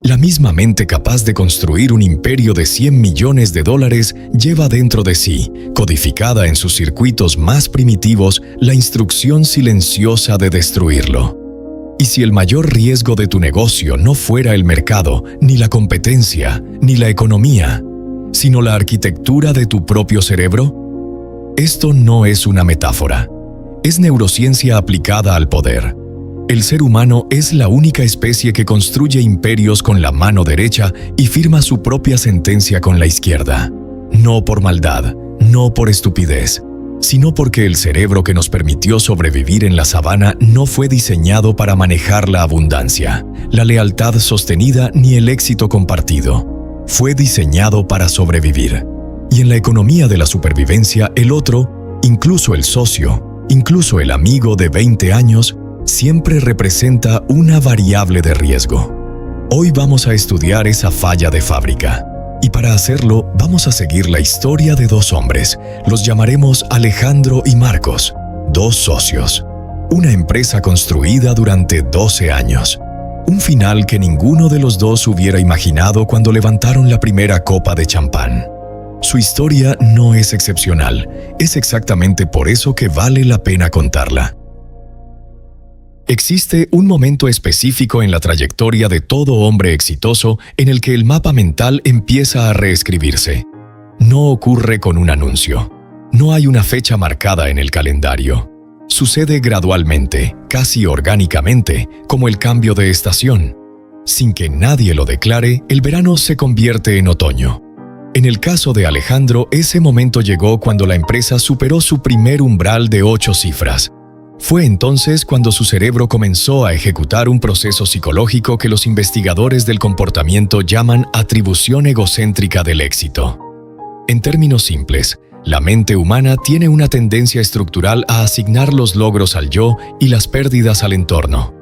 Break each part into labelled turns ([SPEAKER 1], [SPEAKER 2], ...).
[SPEAKER 1] La misma mente capaz de construir un imperio de $100 millones lleva dentro de sí, codificada en sus circuitos más primitivos, la instrucción silenciosa de destruirlo. Y si el mayor riesgo de tu negocio no fuera el mercado, ni la competencia, ni la economía, sino la arquitectura de tu propio cerebro? Esto no es una metáfora. Es neurociencia aplicada al poder. El ser humano es la única especie que construye imperios con la mano derecha y firma su propia sentencia con la izquierda. No por maldad, no por estupidez, sino porque el cerebro que nos permitió sobrevivir en la sabana no fue diseñado para manejar la abundancia, la lealtad sostenida ni el éxito compartido. Fue diseñado para sobrevivir. Y en la economía de la supervivencia, el otro, incluso el socio, incluso el amigo de 20 años, siempre representa una variable de riesgo. Hoy vamos a estudiar esa falla de fábrica. Y para hacerlo, vamos a seguir la historia de dos hombres. Los llamaremos Alejandro y Marcos, dos socios. Una empresa construida durante 12 años. Un final que ninguno de los dos hubiera imaginado cuando levantaron la primera copa de champán. Su historia no es excepcional. Es exactamente por eso que vale la pena contarla. Existe un momento específico en la trayectoria de todo hombre exitoso en el que el mapa mental empieza a reescribirse. No ocurre con un anuncio. No hay una fecha marcada en el calendario. Sucede gradualmente, casi orgánicamente, como el cambio de estación. Sin que nadie lo declare, el verano se convierte en otoño. En el caso de Alejandro, ese momento llegó cuando la empresa superó su primer umbral de 8 cifras. Fue entonces cuando su cerebro comenzó a ejecutar un proceso psicológico que los investigadores del comportamiento llaman atribución egocéntrica del éxito. En términos simples, la mente humana tiene una tendencia estructural a asignar los logros al yo y las pérdidas al entorno.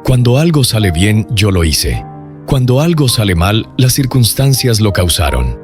[SPEAKER 1] Cuando algo sale bien, yo lo hice. Cuando algo sale mal, las circunstancias lo causaron.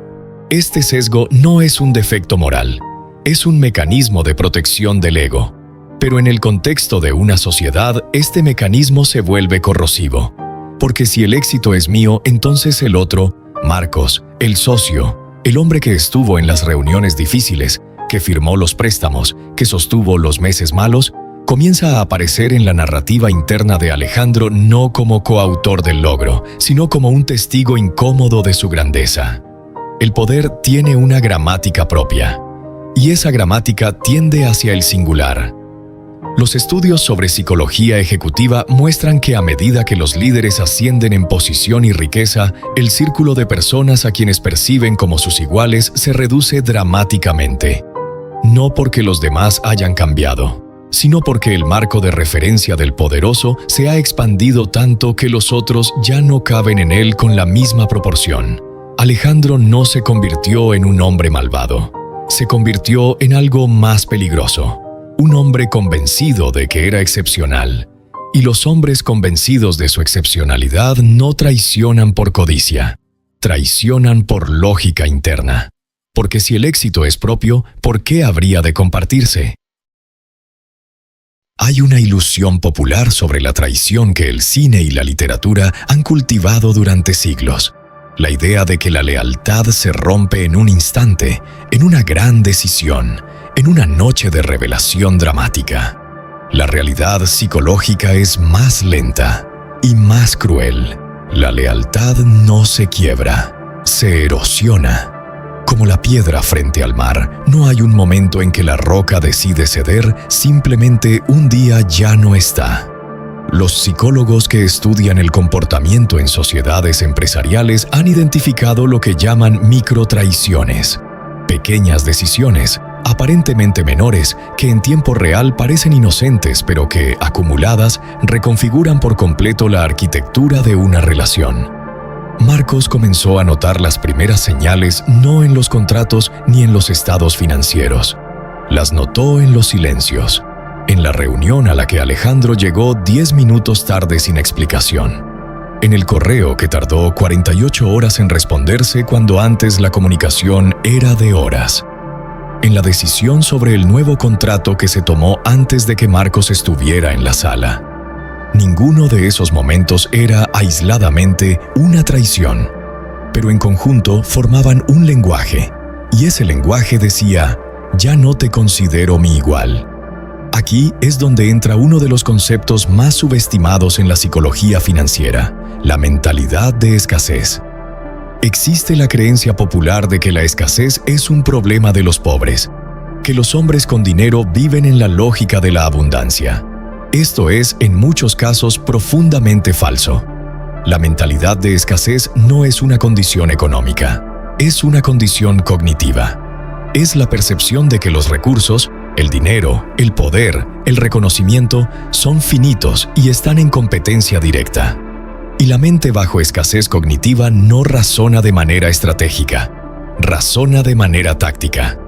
[SPEAKER 1] Este sesgo no es un defecto moral, es un mecanismo de protección del ego. Pero en el contexto de una sociedad, este mecanismo se vuelve corrosivo. Porque si el éxito es mío, entonces el otro, Marcos, el socio, el hombre que estuvo en las reuniones difíciles, que firmó los préstamos, que sostuvo los meses malos, comienza a aparecer en la narrativa interna de Alejandro no como coautor del logro, sino como un testigo incómodo de su grandeza. El poder tiene una gramática propia, y esa gramática tiende hacia el singular. Los estudios sobre psicología ejecutiva muestran que a medida que los líderes ascienden en posición y riqueza, el círculo de personas a quienes perciben como sus iguales se reduce dramáticamente. No porque los demás hayan cambiado, sino porque el marco de referencia del poderoso se ha expandido tanto que los otros ya no caben en él con la misma proporción. Alejandro no se convirtió en un hombre malvado, se convirtió en algo más peligroso. Un hombre convencido de que era excepcional, y los hombres convencidos de su excepcionalidad no traicionan por codicia, traicionan por lógica interna. Porque si el éxito es propio, ¿por qué habría de compartirse? Hay una ilusión popular sobre la traición que el cine y la literatura han cultivado durante siglos. La idea de que la lealtad se rompe en un instante, en una gran decisión, en una noche de revelación dramática. La realidad psicológica es más lenta y más cruel. La lealtad no se quiebra, se erosiona. Como la piedra frente al mar, no hay un momento en que la roca decide ceder, simplemente un día ya no está. Los psicólogos que estudian el comportamiento en sociedades empresariales han identificado lo que llaman microtraiciones, pequeñas decisiones, aparentemente menores, que en tiempo real parecen inocentes, pero que, acumuladas, reconfiguran por completo la arquitectura de una relación. Marcos comenzó a notar las primeras señales no en los contratos ni en los estados financieros. Las notó en los silencios, en la reunión a la que Alejandro llegó 10 minutos tarde sin explicación, en el correo que tardó 48 horas en responderse cuando antes la comunicación era de horas, en la decisión sobre el nuevo contrato que se tomó antes de que Marcos estuviera en la sala. Ninguno de esos momentos era aisladamente una traición, pero en conjunto formaban un lenguaje, y ese lenguaje decía: ya no te considero mi igual. Aquí es donde entra uno de los conceptos más subestimados en la psicología financiera: la mentalidad de escasez. Existe la creencia popular de que la escasez es un problema de los pobres, que los hombres con dinero viven en la lógica de la abundancia. Esto es, en muchos casos, profundamente falso. La mentalidad de escasez no es una condición económica, es una condición cognitiva. Es la percepción de que los recursos, el dinero, el poder, el reconocimiento, son finitos y están en competencia directa. Y la mente bajo escasez cognitiva no razona de manera estratégica, razona de manera táctica.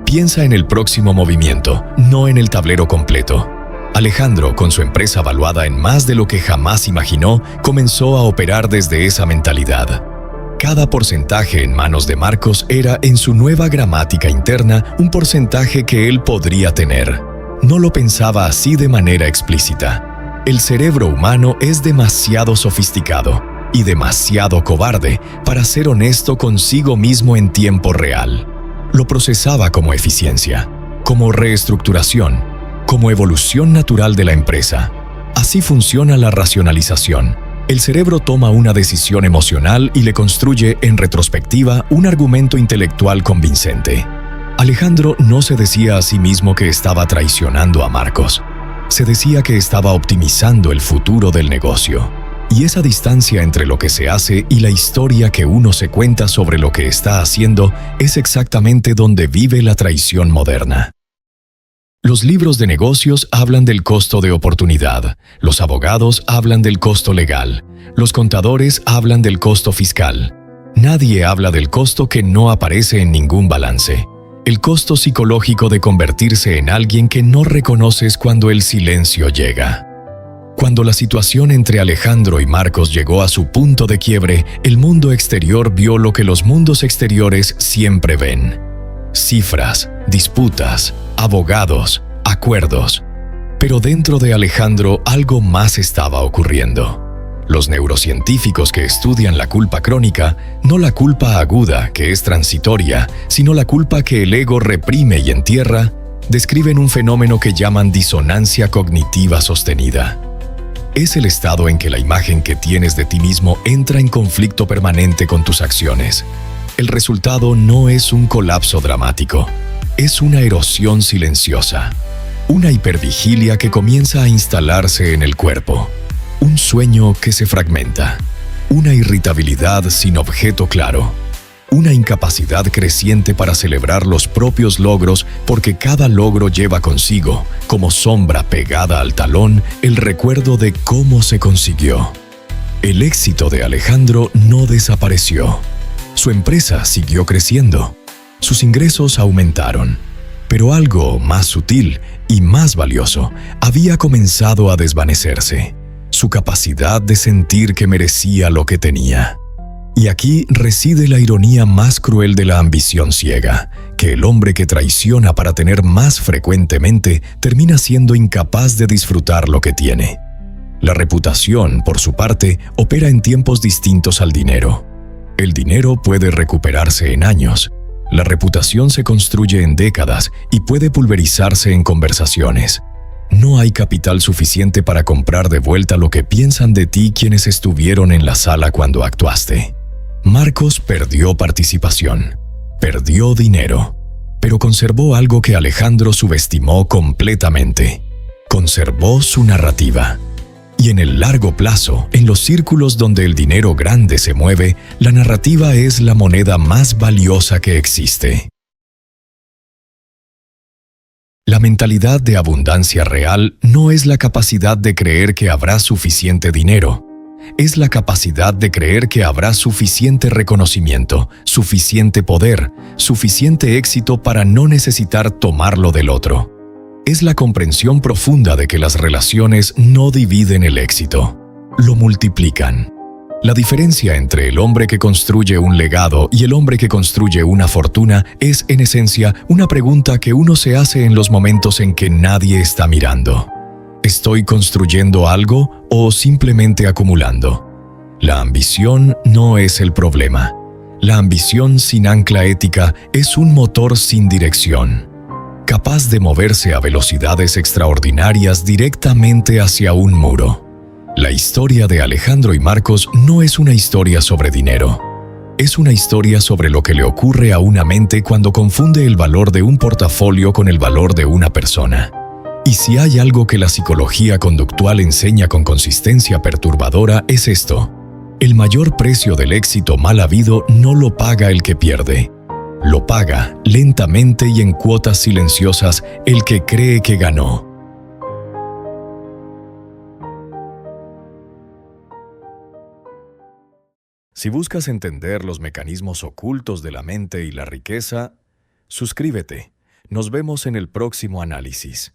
[SPEAKER 1] Piensa en el próximo movimiento, no en el tablero completo. Alejandro, con su empresa valuada en más de lo que jamás imaginó, comenzó a operar desde esa mentalidad. Cada porcentaje en manos de Marcos era, en su nueva gramática interna, un porcentaje que él podría tener. No lo pensaba así de manera explícita. El cerebro humano es demasiado sofisticado y demasiado cobarde para ser honesto consigo mismo en tiempo real. Lo procesaba como eficiencia, como reestructuración, como evolución natural de la empresa. Así funciona la racionalización. El cerebro toma una decisión emocional y le construye, en retrospectiva, un argumento intelectual convincente. Alejandro no se decía a sí mismo que estaba traicionando a Marcos. Se decía que estaba optimizando el futuro del negocio. Y esa distancia entre lo que se hace y la historia que uno se cuenta sobre lo que está haciendo es exactamente donde vive la traición moderna. Los libros de negocios hablan del costo de oportunidad, los abogados hablan del costo legal, los contadores hablan del costo fiscal. Nadie habla del costo que no aparece en ningún balance, el costo psicológico de convertirse en alguien que no reconoces cuando el silencio llega. Cuando la situación entre Alejandro y Marcos llegó a su punto de quiebre, el mundo exterior vio lo que los mundos exteriores siempre ven: cifras, disputas, abogados, acuerdos. Pero dentro de Alejandro algo más estaba ocurriendo. Los neurocientíficos que estudian la culpa crónica, no la culpa aguda, que es transitoria, sino la culpa que el ego reprime y entierra, describen un fenómeno que llaman disonancia cognitiva sostenida. Es el estado en que la imagen que tienes de ti mismo entra en conflicto permanente con tus acciones. El resultado no es un colapso dramático, es una erosión silenciosa, una hipervigilia que comienza a instalarse en el cuerpo, un sueño que se fragmenta, una irritabilidad sin objeto claro, una incapacidad creciente para celebrar los propios logros porque cada logro lleva consigo, como sombra pegada al talón, el recuerdo de cómo se consiguió. El éxito de Alejandro no desapareció. Su empresa siguió creciendo. Sus ingresos aumentaron. Pero algo más sutil y más valioso había comenzado a desvanecerse: su capacidad de sentir que merecía lo que tenía. Y aquí reside la ironía más cruel de la ambición ciega, que el hombre que traiciona para tener más frecuentemente termina siendo incapaz de disfrutar lo que tiene. La reputación, por su parte, opera en tiempos distintos al dinero. El dinero puede recuperarse en años. La reputación se construye en décadas y puede pulverizarse en conversaciones. No hay capital suficiente para comprar de vuelta lo que piensan de ti quienes estuvieron en la sala cuando actuaste. Marcos perdió participación, perdió dinero, pero conservó algo que Alejandro subestimó completamente. Conservó su narrativa. Y en el largo plazo, en los círculos donde el dinero grande se mueve, la narrativa es la moneda más valiosa que existe. La mentalidad de abundancia real no es la capacidad de creer que habrá suficiente dinero. Es la capacidad de creer que habrá suficiente reconocimiento, suficiente poder, suficiente éxito para no necesitar tomarlo del otro. Es la comprensión profunda de que las relaciones no dividen el éxito, lo multiplican. La diferencia entre el hombre que construye un legado y el hombre que construye una fortuna es, en esencia, una pregunta que uno se hace en los momentos en que nadie está mirando. ¿Estoy construyendo algo o simplemente acumulando? La ambición no es el problema. La ambición sin ancla ética es un motor sin dirección, capaz de moverse a velocidades extraordinarias directamente hacia un muro. La historia de Alejandro y Marcos no es una historia sobre dinero. Es una historia sobre lo que le ocurre a una mente cuando confunde el valor de un portafolio con el valor de una persona. Y si hay algo que la psicología conductual enseña con consistencia perturbadora es esto: el mayor precio del éxito mal habido no lo paga el que pierde. Lo paga, lentamente y en cuotas silenciosas, el que cree que ganó. Si buscas entender los mecanismos ocultos de la mente y la riqueza, suscríbete. Nos vemos en el próximo análisis.